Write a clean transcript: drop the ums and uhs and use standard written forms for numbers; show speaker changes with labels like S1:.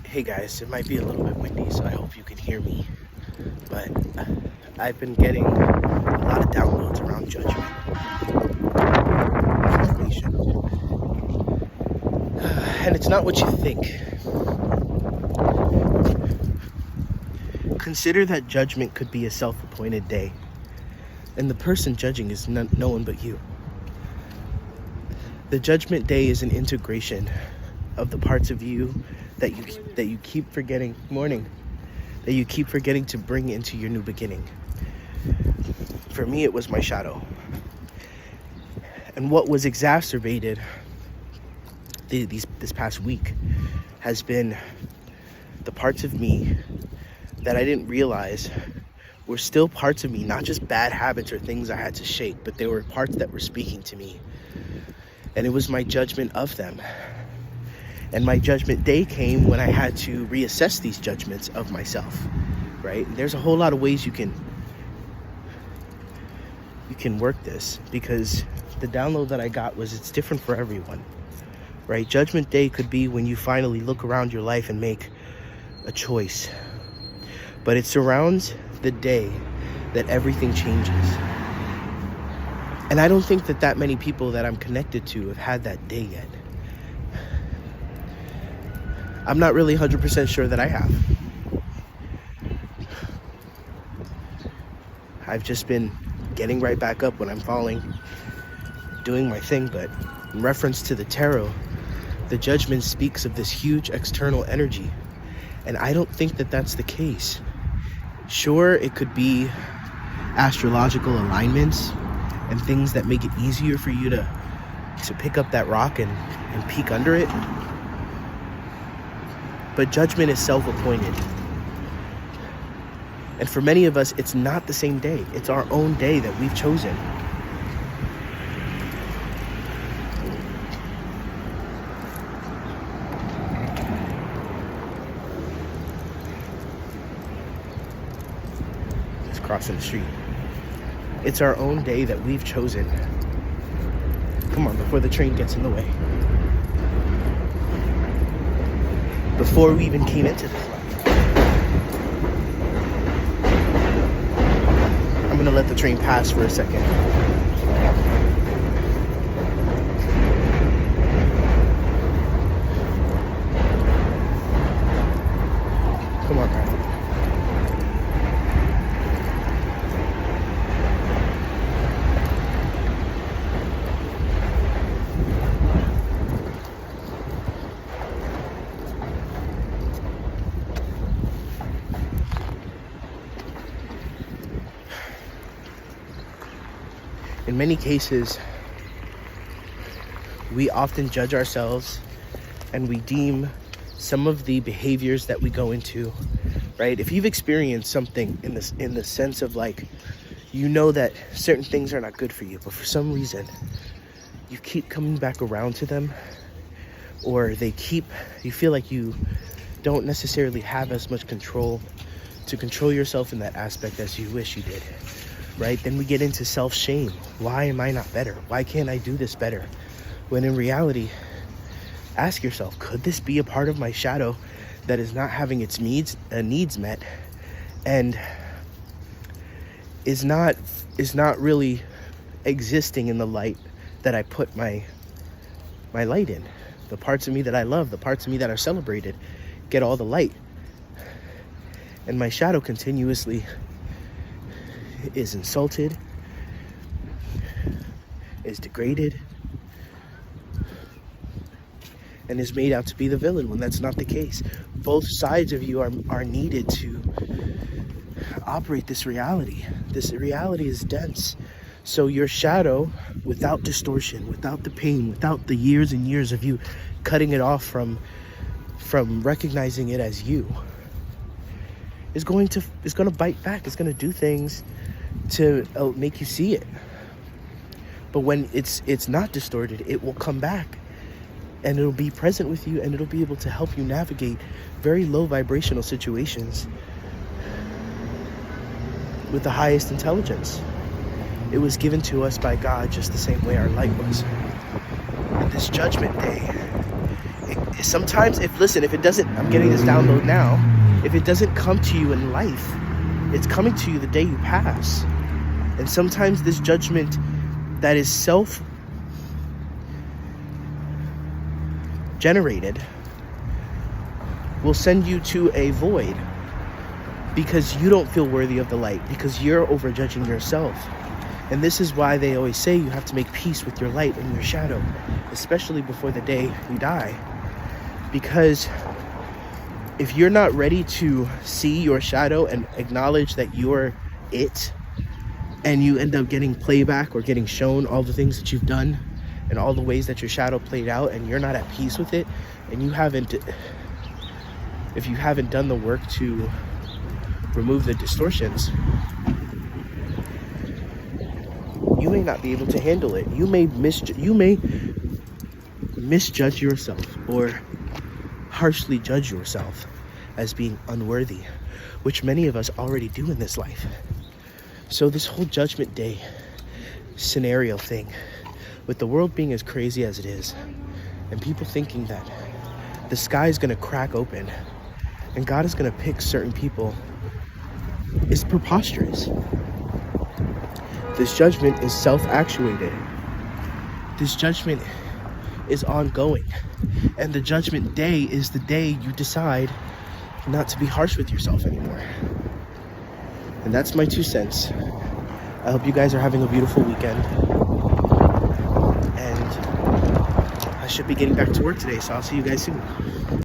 S1: Hey guys, it might be a little bit windy, so I hope you can hear me. But I've been getting a lot of downloads around judgment information. And it's not what you think. Consider that judgment could be a self-appointed day, and the person judging is no one but you. The judgment day is an integration of the parts of you that you keep forgetting that you keep forgetting to bring into your new beginning. For me, it was my shadow. And what was exacerbated this past week has been the parts of me that I didn't realize were still parts of me, not just bad habits or things I had to shake, but they were parts that were speaking to me. And it was my judgment of them. And my judgment day came when I had to reassess these judgments of myself, right? And there's a whole lot of ways you can work this, because the download that I got was it's different for everyone, right? Judgment day could be when you finally look around your life and make a choice. But it surrounds the day that everything changes. And I don't think that many people that I'm connected to have had that day yet. I'm not really 100% sure that I have. I've just been getting right back up when I'm falling, doing my thing. But in reference to the tarot, the judgment speaks of this huge external energy. And I don't think that that's the case. Sure, it could be astrological alignments and things that make it easier for you to pick up that rock and peek under it. But judgment is self-appointed. And for many of us, it's not the same day. It's our own day that we've chosen. Just crossing the street. It's our own day that we've chosen. Come on, before the train gets in the way. Before we even came into this life. I'm gonna let the train pass for a second. Come on, man. In many cases, we often judge ourselves and we deem some of the behaviors that we go into, right? If you've experienced something in the sense of like, you know that certain things are not good for you, but for some reason you keep coming back around to them, or you feel like you don't necessarily have as much control to control yourself in that aspect as you wish you did. Right? Then we get into self-shame. Why am I not better? Why can't I do this better? When in reality, ask yourself, could this be a part of my shadow that is not having its needs met, and is not really existing in the light that I put my light in? The parts of me that I love, the parts of me that are celebrated, get all the light. And my shadow continuously is insulted, is degraded, and is made out to be the villain when that's not the case. Both sides of you are needed to operate this reality. This reality is dense. So your shadow, without distortion, without the pain, without the years and years of you cutting it off from recognizing it as you, is going to bite back. It's going to do things to make you see it. But when it's not distorted, it will come back and it'll be present with you, and it'll be able to help you navigate very low vibrational situations with the highest intelligence. It was given to us by God just the same way our light was. And this judgment day, sometimes if it doesn't, I'm getting this download now, if it doesn't come to you in life, it's coming to you the day you pass. And sometimes this judgment that is self-generated will send you to a void because you don't feel worthy of the light, because you're overjudging yourself. And this is why they always say you have to make peace with your light and your shadow, especially before the day you die. Because if you're not ready to see your shadow and acknowledge that you're it, and you end up getting playback or getting shown all the things that you've done and all the ways that your shadow played out, and you're not at peace with it, and if you haven't done the work to remove the distortions, you may not be able to handle it. You may misjudge yourself or harshly judge yourself as being unworthy, which many of us already do in this life. So this whole Judgment Day scenario thing, with the world being as crazy as it is, and people thinking that the sky is going to crack open and God is going to pick certain people, is preposterous. This judgment is self-actuated. This judgment is ongoing. And the Judgment Day is the day you decide not to be harsh with yourself anymore. And that's my 2 cents. I hope you guys are having a beautiful weekend. And I should be getting back to work today, so I'll see you guys soon.